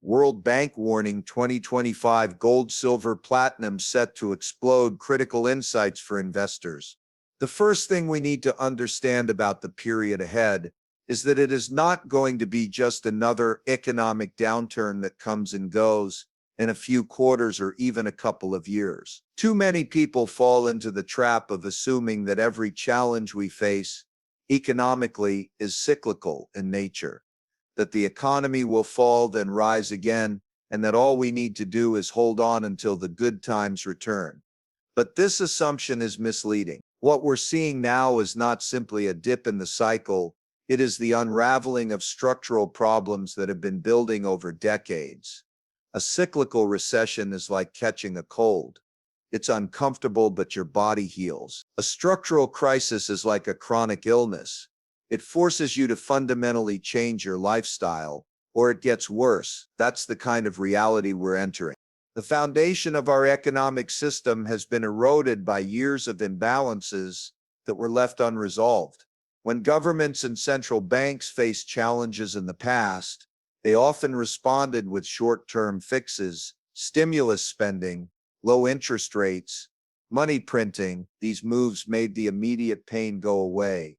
World Bank warning 2025 gold, silver, platinum set to explode. Critical insights for investors. The first thing we need to understand about the period ahead is that it is not going to be just another economic downturn that comes and goes in a few quarters or even a couple of years. Too many people fall into the trap of assuming that every challenge we face economically is cyclical in nature, that the economy will fall then rise again, and that all we need to do is hold on until the good times return. But this assumption is misleading. What we're seeing now is not simply a dip in the cycle, it is the unraveling of structural problems that have been building over decades. A cyclical recession is like catching a cold. It's uncomfortable, but your body heals. A structural crisis is like a chronic illness. It forces you to fundamentally change your lifestyle, or it gets worse. That's the kind of reality we're entering. The foundation of our economic system has been eroded by years of imbalances that were left unresolved. When governments and central banks faced challenges in the past, they often responded with short-term fixes, stimulus spending, low interest rates, money printing. These moves made the immediate pain go away.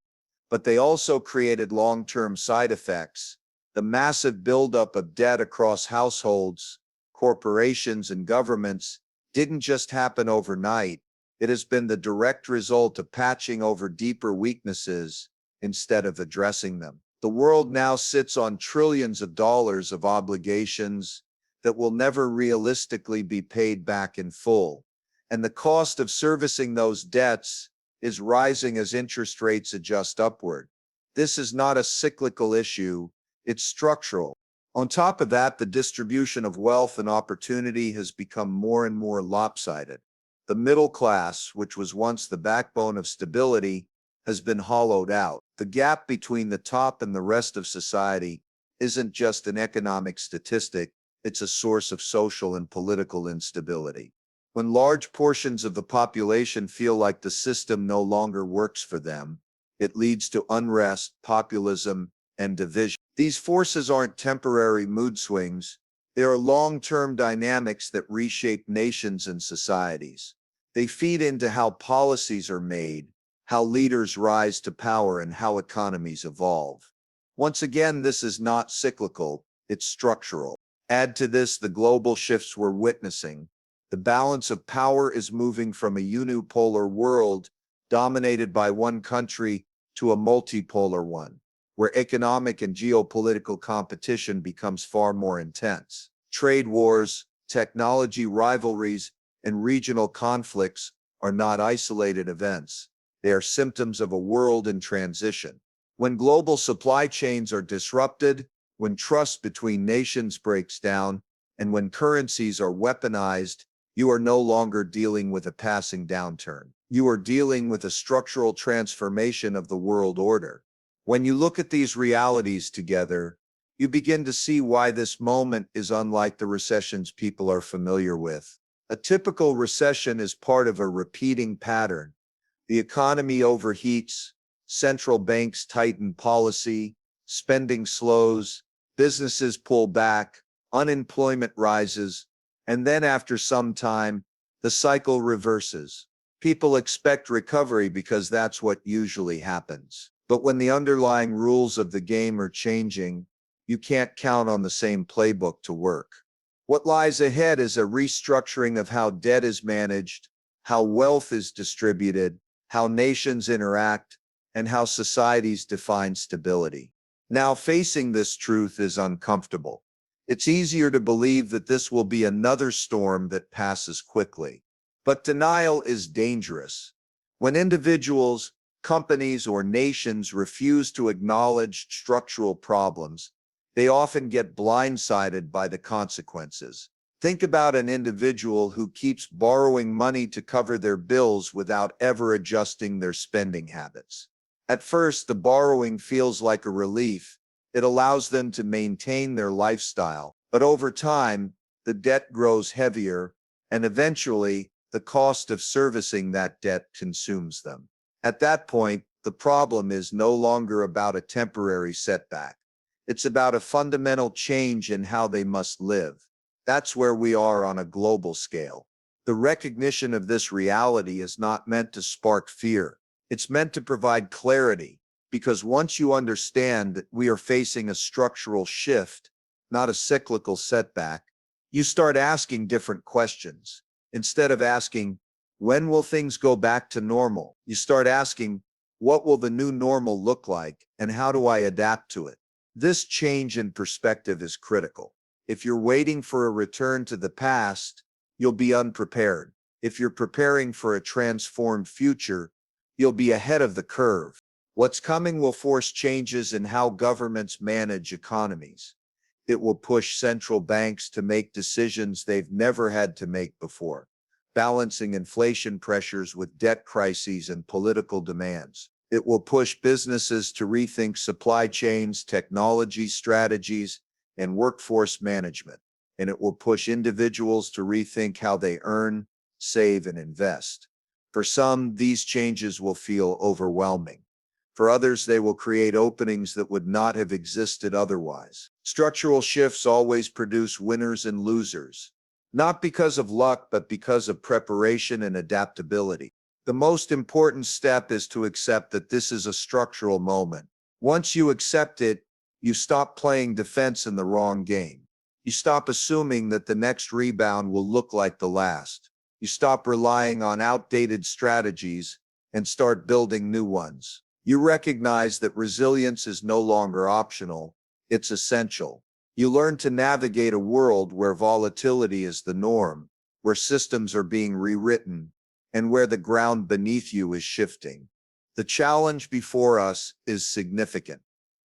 But they also created long-term side effects. The massive buildup of debt across households, corporations, and governments didn't just happen overnight. It has been the direct result of patching over deeper weaknesses instead of addressing them. The world now sits on trillions of dollars of obligations that will never realistically be paid back in full. And the cost of servicing those debts is rising as interest rates adjust upward. This is not a cyclical issue, it's structural. On top of that, the distribution of wealth and opportunity has become more and more lopsided. The middle class, which was once the backbone of stability, has been hollowed out. The gap between the top and the rest of society isn't just an economic statistic, it's a source of social and political instability. When large portions of the population feel like the system no longer works for them, it leads to unrest, populism, and division. These forces aren't temporary mood swings, they are long-term dynamics that reshape nations and societies. They feed into how policies are made, how leaders rise to power, and how economies evolve. Once again, this is not cyclical, it's structural. Add to this the global shifts we're witnessing. The balance of power is moving from a unipolar world dominated by one country to a multipolar one, where economic and geopolitical competition becomes far more intense. Trade wars, technology rivalries, and regional conflicts are not isolated events. They are symptoms of a world in transition. When global supply chains are disrupted, when trust between nations breaks down, and when currencies are weaponized, you are no longer dealing with a passing downturn. You are dealing with a structural transformation of the world order. When you look at these realities together, you begin to see why this moment is unlike the recessions people are familiar with. A typical recession is part of a repeating pattern. The economy overheats, central banks tighten policy, spending slows, businesses pull back, unemployment rises, and then after some time, the cycle reverses. People expect recovery because that's what usually happens. But when the underlying rules of the game are changing, you can't count on the same playbook to work. What lies ahead is a restructuring of how debt is managed, how wealth is distributed, how nations interact, and how societies define stability. Now, facing this truth is uncomfortable. It's easier to believe that this will be another storm that passes quickly. But denial is dangerous. When individuals, companies, or nations refuse to acknowledge structural problems, they often get blindsided by the consequences. Think about an individual who keeps borrowing money to cover their bills without ever adjusting their spending habits. At first, the borrowing feels like a relief. It allows them to maintain their lifestyle. But over time, the debt grows heavier, and eventually, the cost of servicing that debt consumes them. At that point, the problem is no longer about a temporary setback. It's about a fundamental change in how they must live. That's where we are on a global scale. The recognition of this reality is not meant to spark fear. It's meant to provide clarity, because once you understand that we are facing a structural shift, not a cyclical setback, you start asking different questions. Instead of asking, when will things go back to normal? You start asking, what will the new normal look like, and how do I adapt to it? This change in perspective is critical. If you're waiting for a return to the past, you'll be unprepared. If you're preparing for a transformed future, you'll be ahead of the curve. What's coming will force changes in how governments manage economies. It will push central banks to make decisions they've never had to make before, balancing inflation pressures with debt crises and political demands. It will push businesses to rethink supply chains, technology strategies, and workforce management. And it will push individuals to rethink how they earn, save, and invest. For some, these changes will feel overwhelming. For others, they will create openings that would not have existed otherwise. Structural shifts always produce winners and losers, not because of luck, but because of preparation and adaptability. The most important step is to accept that this is a structural moment. Once you accept it, you stop playing defense in the wrong game. You stop assuming that the next rebound will look like the last. You stop relying on outdated strategies and start building new ones. You recognize that resilience is no longer optional, it's essential. You learn to navigate a world where volatility is the norm, where systems are being rewritten, and where the ground beneath you is shifting. The challenge before us is significant,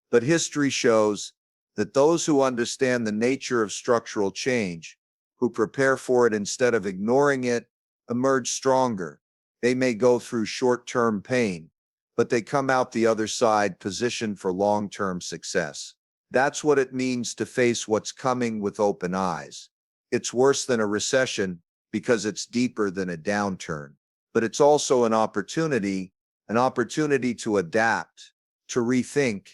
but history shows that those who understand the nature of structural change, who prepare for it instead of ignoring it, emerge stronger. They may go through short-term pain, but they come out the other side positioned for long-term success. That's what it means to face what's coming with open eyes. It's worse than a recession because it's deeper than a downturn, but it's also an opportunity to adapt, to rethink,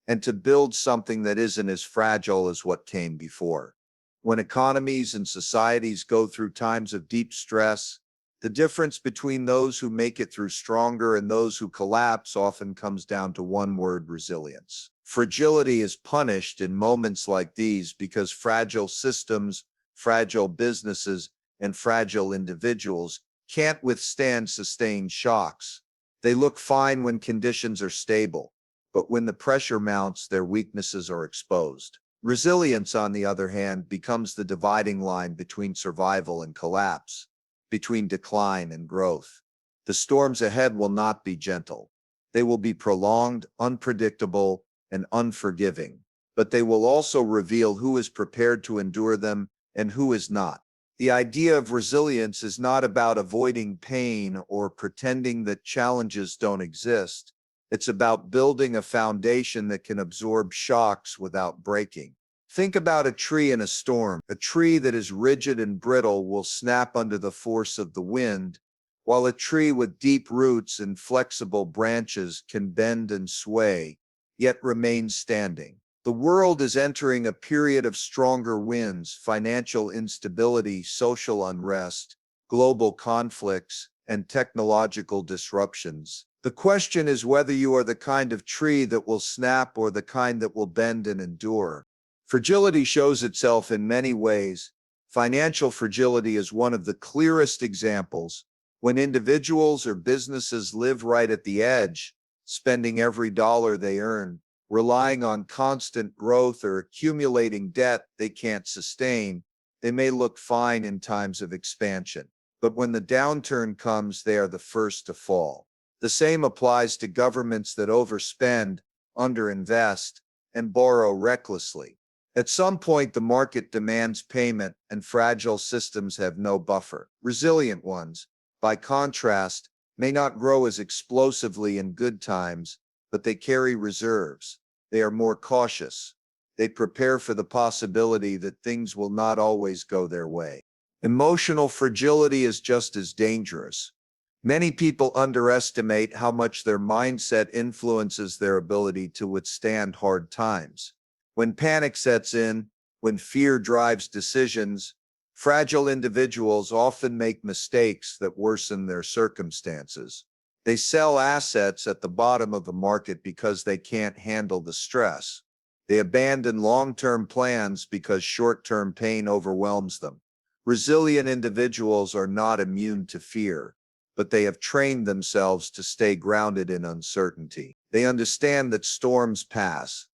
and to build something that isn't as fragile as what came before. When economies and societies go through times of deep stress, the difference between those who make it through stronger and those who collapse often comes down to one word: resilience. Fragility is punished in moments like these because fragile systems, fragile businesses, and fragile individuals can't withstand sustained shocks. They look fine when conditions are stable, but when the pressure mounts, their weaknesses are exposed. Resilience, on the other hand, becomes the dividing line between survival and collapse, between decline and growth. The storms ahead will not be gentle. They will be prolonged, unpredictable, and unforgiving, but they will also reveal who is prepared to endure them and who is not. The idea of resilience is not about avoiding pain or pretending that challenges don't exist. It's about building a foundation that can absorb shocks without breaking. Think about a tree in a storm. A tree that is rigid and brittle will snap under the force of the wind, while a tree with deep roots and flexible branches can bend and sway, yet remain standing. The world is entering a period of stronger winds, financial instability, social unrest, global conflicts, and technological disruptions. The question is whether you are the kind of tree that will snap or the kind that will bend and endure. Fragility shows itself in many ways. Financial fragility is one of the clearest examples. When individuals or businesses live right at the edge, spending every dollar they earn, relying on constant growth, or accumulating debt they can't sustain, they may look fine in times of expansion. But when the downturn comes, they are the first to fall. The same applies to governments that overspend, underinvest, and borrow recklessly. At some point, the market demands payment, and fragile systems have no buffer. Resilient ones, by contrast, may not grow as explosively in good times, but they carry reserves. They are more cautious. They prepare for the possibility that things will not always go their way. Emotional fragility is just as dangerous. Many people underestimate how much their mindset influences their ability to withstand hard times. When panic sets in, when fear drives decisions, fragile individuals often make mistakes that worsen their circumstances. They sell assets at the bottom of the market because they can't handle the stress. They abandon long-term plans because short-term pain overwhelms them. Resilient individuals are not immune to fear, but they have trained themselves to stay grounded in uncertainty. They understand that storms pass,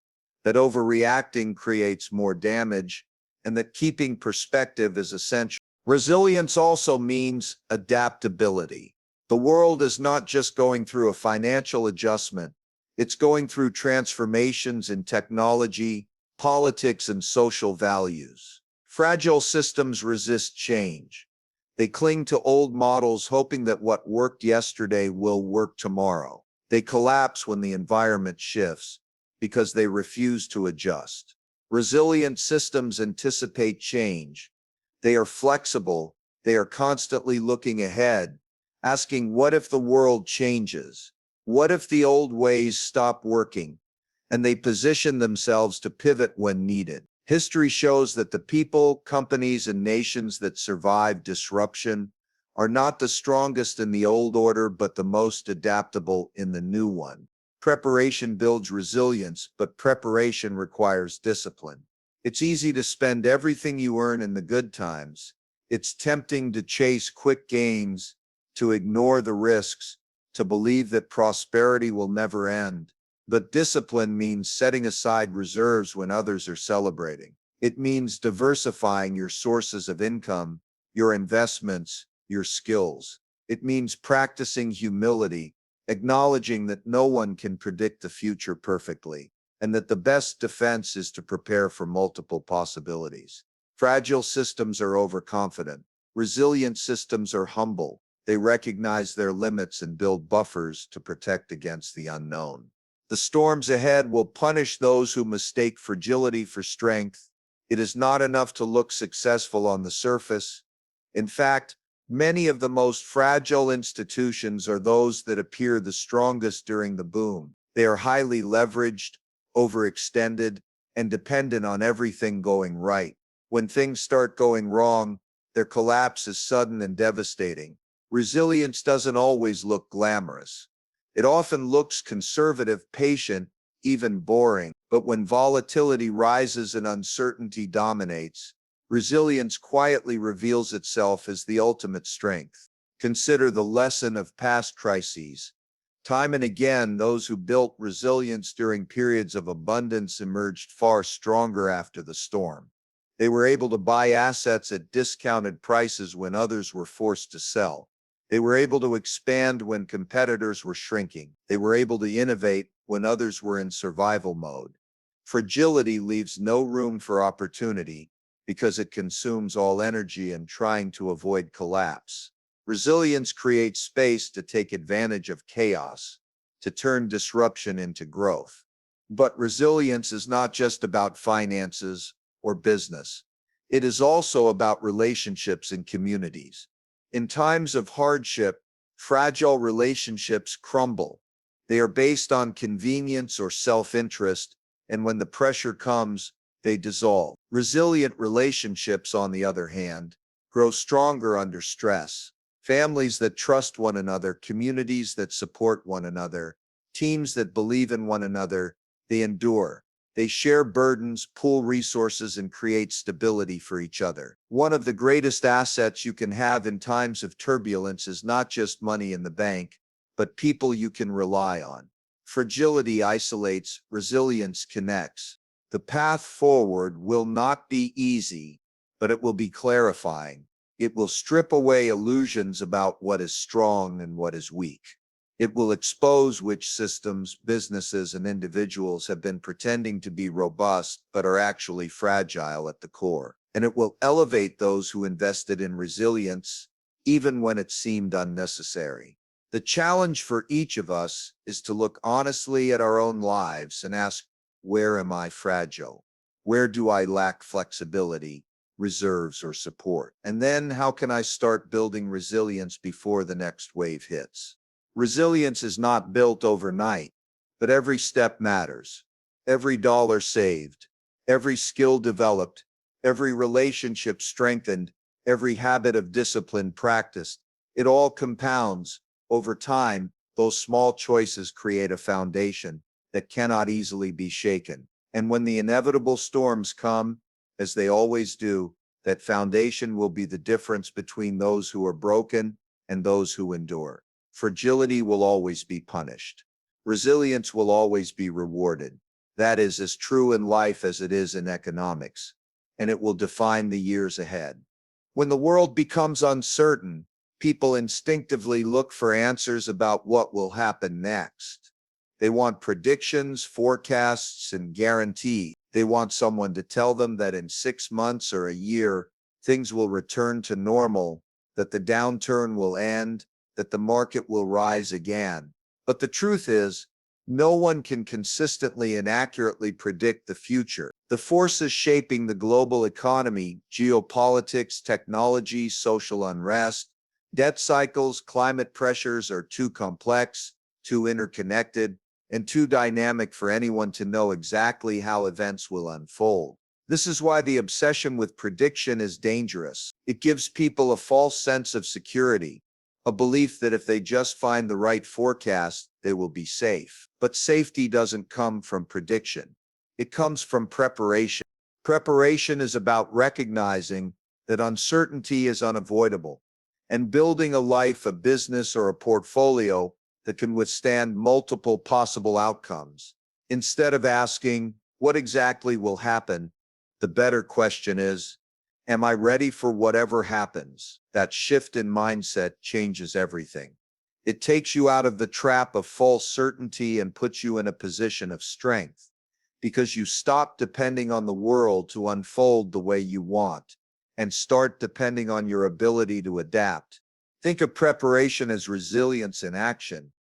that overreacting creates more damage, and that keeping perspective is essential. Resilience also means adaptability. The world is not just going through a financial adjustment, it's going through transformations in technology, politics, and social values. Fragile systems resist change. They cling to old models, hoping that what worked yesterday will work tomorrow. They collapse when the environment shifts because they refuse to adjust. Resilient systems anticipate change. They are flexible. They are constantly looking ahead, asking, what if the world changes? What if the old ways stop working? And they position themselves to pivot when needed. History shows that the people, companies, and nations that survive disruption are not the strongest in the old order, but the most adaptable in the new one. Preparation builds resilience, but preparation requires discipline. It's easy to spend everything you earn in the good times. It's tempting to chase quick gains, to ignore the risks, to believe that prosperity will never end. But discipline means setting aside reserves when others are celebrating. It means diversifying your sources of income, your investments, your skills. It means practicing humility, acknowledging that no one can predict the future perfectly, and that the best defense is to prepare for multiple possibilities. Fragile systems are overconfident. Resilient systems are humble. They recognize their limits and build buffers to protect against the unknown. The storms ahead will punish those who mistake fragility for strength. It is not enough to look successful on the surface. In fact, many of the most fragile institutions are those that appear the strongest during the boom. They are highly leveraged, overextended, and dependent on everything going right. When things start going wrong, their collapse is sudden and devastating. Resilience doesn't always look glamorous. It often looks conservative, patient, even boring. But when volatility rises and uncertainty dominates, resilience quietly reveals itself as the ultimate strength. Consider the lesson of past crises. Time and again, those who built resilience during periods of abundance emerged far stronger after the storm. They were able to buy assets at discounted prices when others were forced to sell. They were able to expand when competitors were shrinking. They were able to innovate when others were in survival mode. Fragility leaves no room for opportunity because it consumes all energy in trying to avoid collapse. Resilience creates space to take advantage of chaos, to turn disruption into growth. But resilience is not just about finances or business. It is also about relationships and communities. In times of hardship, fragile relationships crumble. They are based on convenience or self-interest, and when the pressure comes, they dissolve. Resilient relationships, on the other hand, grow stronger under stress. Families that trust one another, communities that support one another, teams that believe in one another, they endure. They share burdens, pool resources, and create stability for each other. One of the greatest assets you can have in times of turbulence is not just money in the bank, but people you can rely on. Fragility isolates, resilience connects. The path forward will not be easy, but it will be clarifying. It will strip away illusions about what is strong and what is weak. It will expose which systems, businesses, and individuals have been pretending to be robust but are actually fragile at the core. And it will elevate those who invested in resilience, even when it seemed unnecessary. The challenge for each of us is to look honestly at our own lives and ask, where am I fragile? Where do I lack flexibility, reserves, or support? And then how can I start building resilience before the next wave hits? Resilience is not built overnight, but every step matters. Every dollar saved, every skill developed, every relationship strengthened, every habit of discipline practiced. It all compounds. Over time, those small choices create a foundation that cannot easily be shaken. And when the inevitable storms come, as they always do, that foundation will be the difference between those who are broken and those who endure. Fragility will always be punished. Resilience will always be rewarded. That is as true in life as it is in economics, and it will define the years ahead. When the world becomes uncertain, people instinctively look for answers about what will happen next. They want predictions, forecasts, and guarantees. They want someone to tell them that in 6 months or a year, things will return to normal, that the downturn will end, that the market will rise again. But the truth is, no one can consistently and accurately predict the future. The forces shaping the global economy, geopolitics, technology, social unrest, debt cycles, climate pressures are too complex, too interconnected, and too dynamic for anyone to know exactly how events will unfold. This is why the obsession with prediction is dangerous. It gives people a false sense of security, a belief that if they just find the right forecast, they will be safe. But safety doesn't come from prediction. It comes from preparation. Preparation is about recognizing that uncertainty is unavoidable and building a life, a business, or a portfolio that can withstand multiple possible outcomes. Instead of asking, what exactly will happen, the better question is, am I ready for whatever happens? That shift in mindset changes everything. It takes you out of the trap of false certainty and puts you in a position of strength, because you stop depending on the world to unfold the way you want and start depending on your ability to adapt. Think of preparation as resilience in action.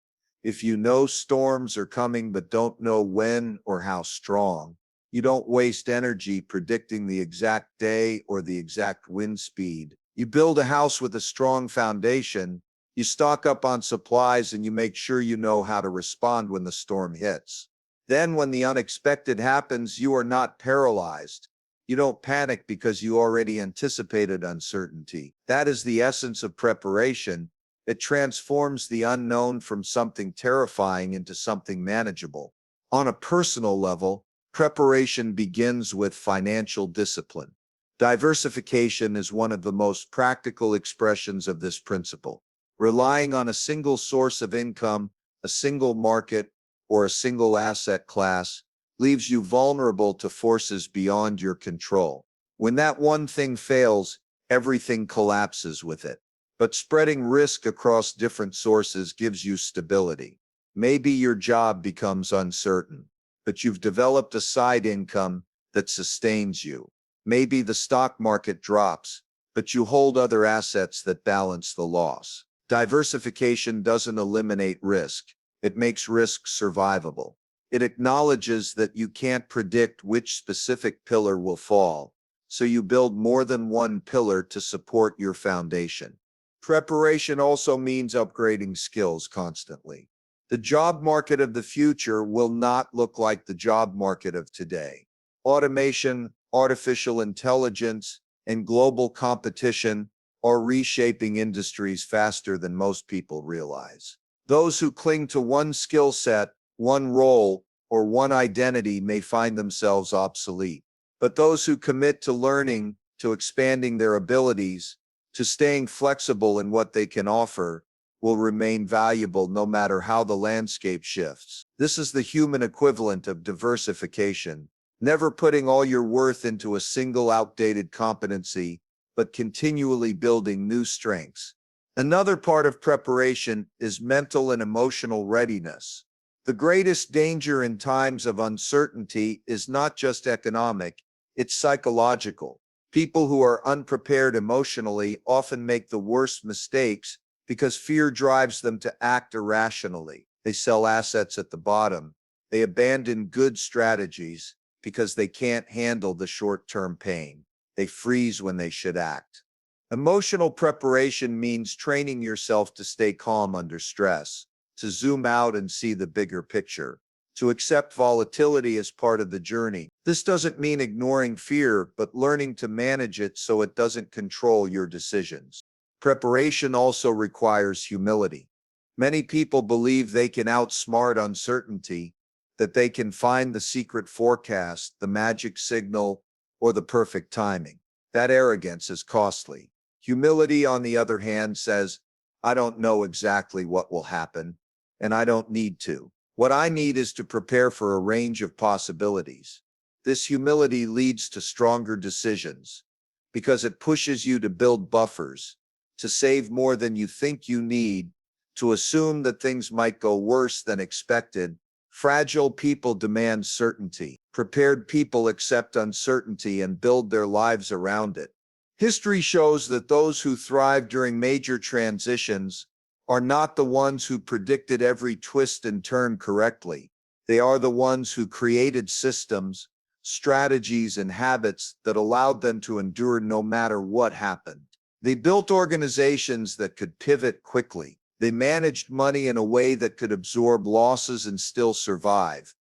If you know storms are coming but don't know when or how strong, you don't waste energy predicting the exact day or the exact wind speed. You build a house with a strong foundation, you stock up on supplies, and you make sure you know how to respond when the storm hits. Then when the unexpected happens, you are not paralyzed. You don't panic because you already anticipated uncertainty. That is the essence of preparation. It transforms the unknown from something terrifying into something manageable. On a personal level, preparation begins with financial discipline. Diversification is one of the most practical expressions of this principle. Relying on a single source of income, a single market, or a single asset class leaves you vulnerable to forces beyond your control. When that one thing fails, everything collapses with it. But spreading risk across different sources gives you stability. Maybe your job becomes uncertain, but you've developed a side income that sustains you. Maybe the stock market drops, but you hold other assets that balance the loss. Diversification doesn't eliminate risk. It makes risk survivable. It acknowledges that you can't predict which specific pillar will fall, so you build more than one pillar to support your foundation. Preparation also means upgrading skills constantly. The job market of the future will not look like the job market of today. Automation, artificial intelligence, and global competition are reshaping industries faster than most people realize. Those who cling to one skill set, one role, or one identity may find themselves obsolete. But those who commit to learning, to expanding their abilities, to staying flexible in what they can offer, will remain valuable no matter how the landscape shifts. This is the human equivalent of diversification, never putting all your worth into a single outdated competency, but continually building new strengths. Another part of preparation is mental and emotional readiness. The greatest danger in times of uncertainty is not just economic, it's psychological. People who are unprepared emotionally often make the worst mistakes because fear drives them to act irrationally. They sell assets at the bottom. They abandon good strategies because they can't handle the short-term pain. They freeze when they should act. Emotional preparation means training yourself to stay calm under stress, to zoom out and see the bigger picture, to accept volatility as part of the journey. This doesn't mean ignoring fear, but learning to manage it so it doesn't control your decisions. Preparation also requires humility. Many people believe they can outsmart uncertainty, that they can find the secret forecast, the magic signal, or the perfect timing. That arrogance is costly. Humility, on the other hand, says, I don't know exactly what will happen, and I don't need to. What I need is to prepare for a range of possibilities. This humility leads to stronger decisions because it pushes you to build buffers, to save more than you think you need, to assume that things might go worse than expected. Fragile people demand certainty. Prepared people accept uncertainty and build their lives around it. History shows that those who thrive during major transitions are not the ones who predicted every twist and turn correctly. They are the ones who created systems, strategies, and habits that allowed them to endure no matter what happened. They built organizations that could pivot quickly. They managed money in a way that could absorb losses and still survive.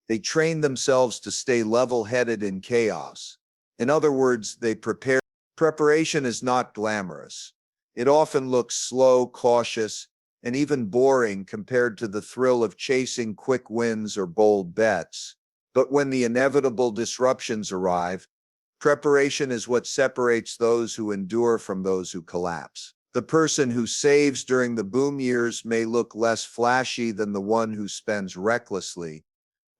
They trained themselves to stay level-headed in chaos. In other words, they prepared. Preparation is not glamorous. It often looks slow, cautious, and even boring compared to the thrill of chasing quick wins or bold bets. But when the inevitable disruptions arrive, preparation is what separates those who endure from those who collapse. The person who saves during the boom years may look less flashy than the one who spends recklessly,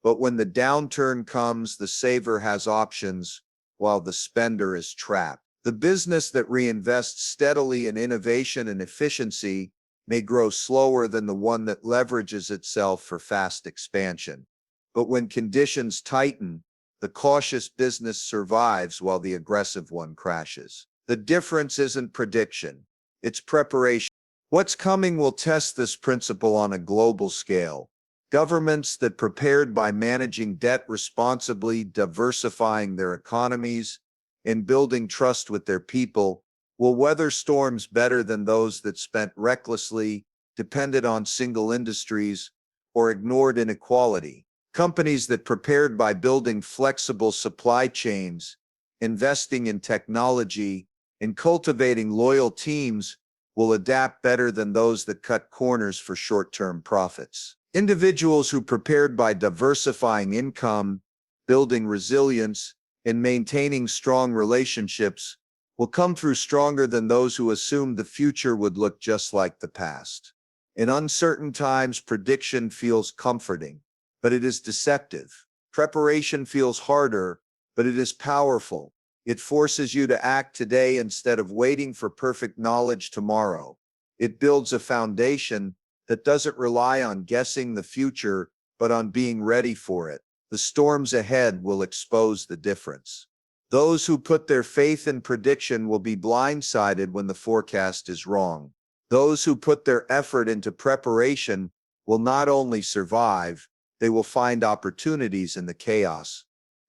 but when the downturn comes, the saver has options while the spender is trapped. The business that reinvests steadily in innovation and efficiency may grow slower than the one that leverages itself for fast expansion. But when conditions tighten, the cautious business survives while the aggressive one crashes. The difference isn't prediction, it's preparation. What's coming will test this principle on a global scale. Governments that prepared by managing debt responsibly, diversifying their economies, and building trust with their people will weather storms better than those that spent recklessly, depended on single industries, or ignored inequality. Companies that prepared by building flexible supply chains, investing in technology, and cultivating loyal teams will adapt better than those that cut corners for short-term profits. Individuals who prepared by diversifying income, building resilience, and maintaining strong relationships will come through stronger than those who assumed the future would look just like the past. In uncertain times, prediction feels comforting, but it is deceptive. Preparation feels harder, but it is powerful. It forces you to act today instead of waiting for perfect knowledge tomorrow. It builds a foundation that doesn't rely on guessing the future, but on being ready for it. The storms ahead will expose the difference. Those who put their faith in prediction will be blindsided when the forecast is wrong. Those who put their effort into preparation will not only survive, they will find opportunities in the chaos.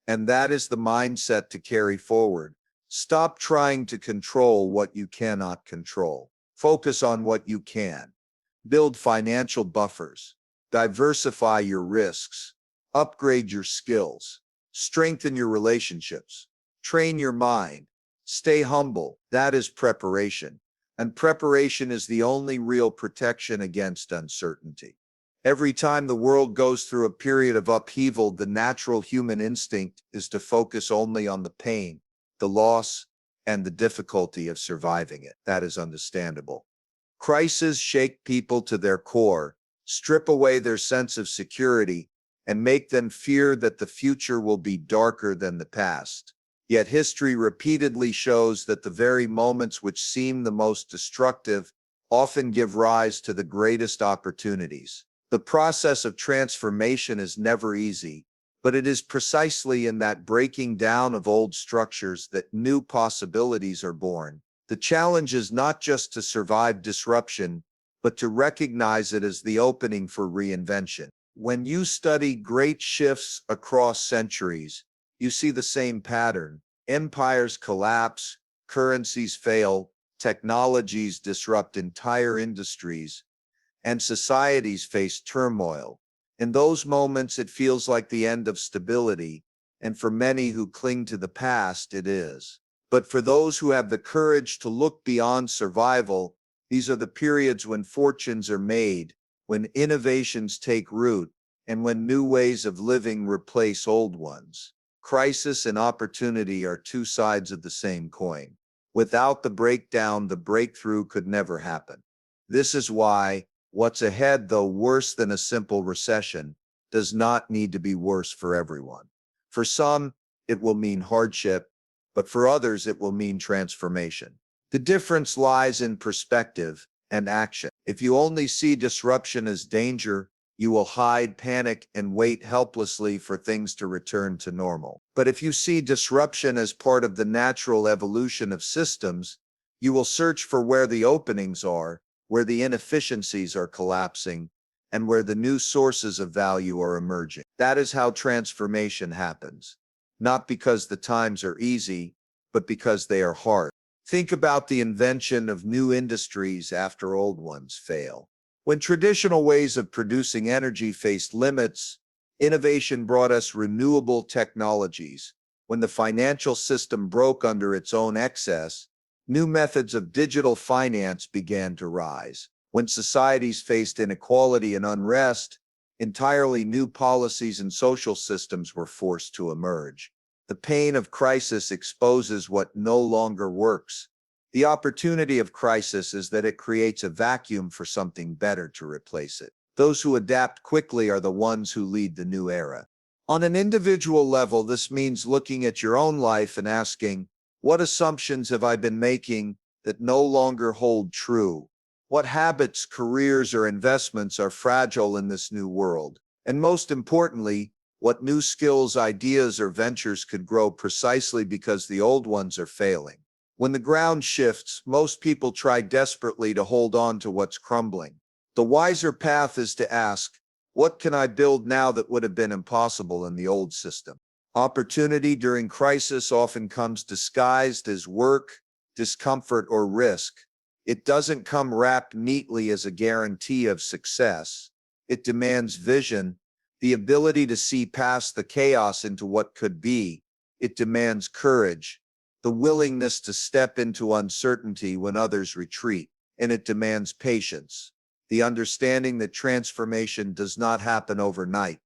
And that is the mindset to carry forward. Stop trying to control what you cannot control. Focus on what you can. Build financial buffers. Diversify your risks. Upgrade your skills. Strengthen your relationships. Train your mind. Stay humble. That is preparation. And preparation is the only real protection against uncertainty. Every time the world goes through a period of upheaval, the natural human instinct is to focus only on the pain, the loss, and the difficulty of surviving it. That is understandable. Crises shake people to their core, strip away their sense of security, and make them fear that the future will be darker than the past. Yet history repeatedly shows that the very moments which seem the most destructive often give rise to the greatest opportunities. The process of transformation is never easy, but it is precisely in that breaking down of old structures that new possibilities are born. The challenge is not just to survive disruption, but to recognize it as the opening for reinvention. When you study great shifts across centuries, you see the same pattern. Empires collapse, currencies fail, technologies disrupt entire industries, and societies face turmoil. In those moments, it feels like the end of stability, and for many who cling to the past, it is. But for those who have the courage to look beyond survival, these are the periods when fortunes are made, when innovations take root, and when new ways of living replace old ones. Crisis and opportunity are two sides of the same coin. Without the breakdown, the breakthrough could never happen. This is why what's ahead, though worse than a simple recession, does not need to be worse for everyone. For some, it will mean hardship, but for others, it will mean transformation. The difference lies in perspective and action. If you only see disruption as danger, you will hide, panic, and wait helplessly for things to return to normal. But if you see disruption as part of the natural evolution of systems, you will search for where the openings are, where the inefficiencies are collapsing, and where the new sources of value are emerging. That is how transformation happens. Not because the times are easy, but because they are hard. Think about the invention of new industries after old ones fail. When traditional ways of producing energy faced limits, innovation brought us renewable technologies. When the financial system broke under its own excess, new methods of digital finance began to rise. When societies faced inequality and unrest, entirely new policies and social systems were forced to emerge. The pain of crisis exposes what no longer works. The opportunity of crisis is that it creates a vacuum for something better to replace it. Those who adapt quickly are the ones who lead the new era. On an individual level, this means looking at your own life and asking, what assumptions have I been making that no longer hold true? What habits, careers, or investments are fragile in this new world? And most importantly, what new skills, ideas, or ventures could grow precisely because the old ones are failing? When the ground shifts, most people try desperately to hold on to what's crumbling. The wiser path is to ask, what can I build now that would have been impossible in the old system? Opportunity during crisis often comes disguised as work, discomfort, or risk. It doesn't come wrapped neatly as a guarantee of success. It demands vision, the ability to see past the chaos into what could be. It demands courage, the willingness to step into uncertainty when others retreat, and it demands patience, the understanding that transformation does not happen overnight,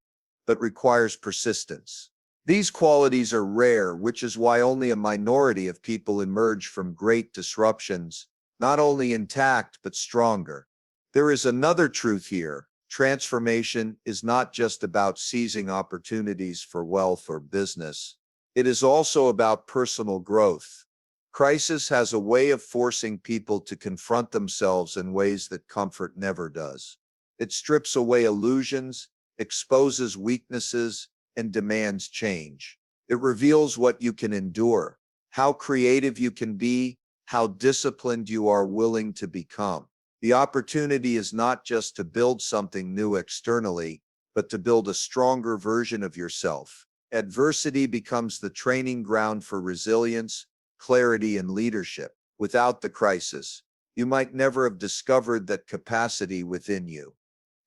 but requires persistence. These qualities are rare, which is why only a minority of people emerge from great disruptions, not only intact, but stronger. There is another truth here. Transformation is not just about seizing opportunities for wealth or business. It is also about personal growth. Crisis has a way of forcing people to confront themselves in ways that comfort never does. It strips away illusions, exposes weaknesses, and demands change. It reveals what you can endure, how creative you can be, how disciplined you are willing to become. The opportunity is not just to build something new externally, but to build a stronger version of yourself. Adversity becomes the training ground for resilience, clarity, and leadership. Without the crisis, you might never have discovered that capacity within you.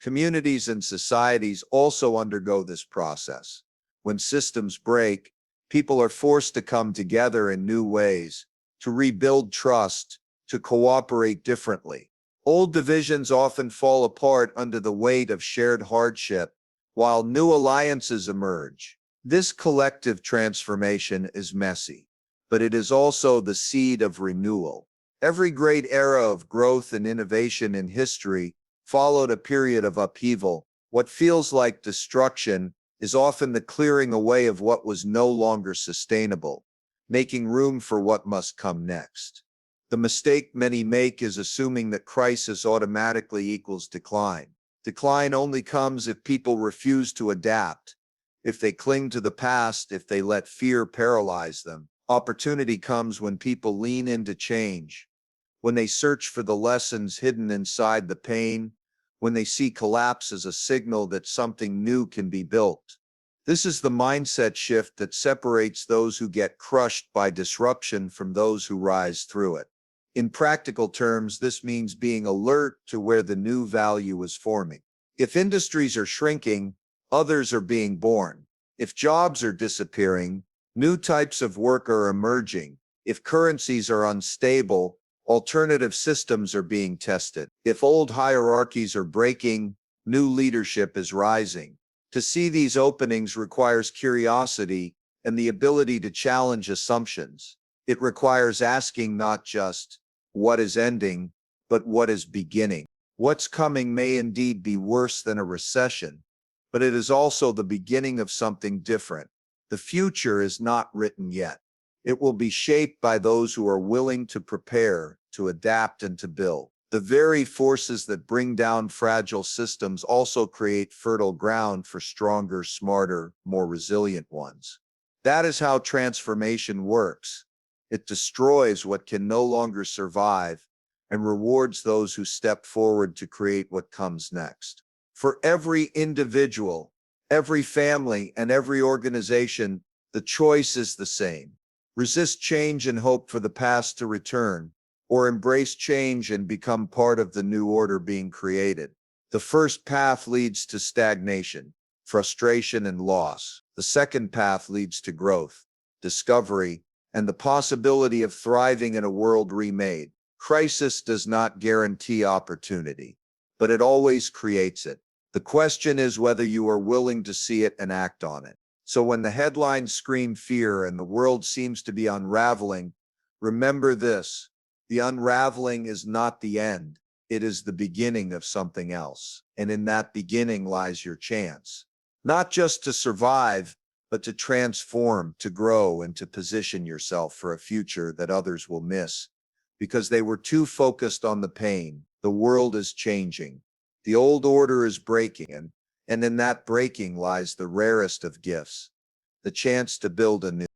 Communities and societies also undergo this process. When systems break, people are forced to come together in new ways, to rebuild trust, to cooperate differently. Old divisions often fall apart under the weight of shared hardship, while new alliances emerge. This collective transformation is messy, but it is also the seed of renewal. Every great era of growth and innovation in history followed a period of upheaval. What feels like destruction is often the clearing away of what was no longer sustainable, making room for what must come next. The mistake many make is assuming that crisis automatically equals decline. Decline only comes if people refuse to adapt, if they cling to the past, if they let fear paralyze them. Opportunity comes when people lean into change, when they search for the lessons hidden inside the pain, when they see collapse as a signal that something new can be built. This is the mindset shift that separates those who get crushed by disruption from those who rise through it. In practical terms, this means being alert to where the new value is forming. If industries are shrinking, others are being born. If jobs are disappearing, new types of work are emerging. If currencies are unstable, alternative systems are being tested. If old hierarchies are breaking, new leadership is rising. To see these openings requires curiosity and the ability to challenge assumptions. It requires asking not just what is ending, but what is beginning. What's coming may indeed be worse than a recession, but it is also the beginning of something different. The future is not written yet. It will be shaped by those who are willing to prepare, to adapt, and to build. The very forces that bring down fragile systems also create fertile ground for stronger, smarter, more resilient ones. That is how transformation works. It destroys what can no longer survive and rewards those who step forward to create what comes next. For every individual, every family, and every organization, the choice is the same. Resist change and hope for the past to return, or embrace change and become part of the new order being created. The first path leads to stagnation, frustration, and loss. The second path leads to growth, discovery, and the possibility of thriving in a world remade. Crisis does not guarantee opportunity, but it always creates it. The question is whether you are willing to see it and act on it. So when the headlines scream fear and the world seems to be unraveling, remember this: the unraveling is not the end. It is the beginning of something else. And in that beginning lies your chance. Not just to survive, but to transform, to grow, and to position yourself for a future that others will miss because they were too focused on the pain. The world is changing. The old order is breaking, and in that breaking lies the rarest of gifts, the chance to build a new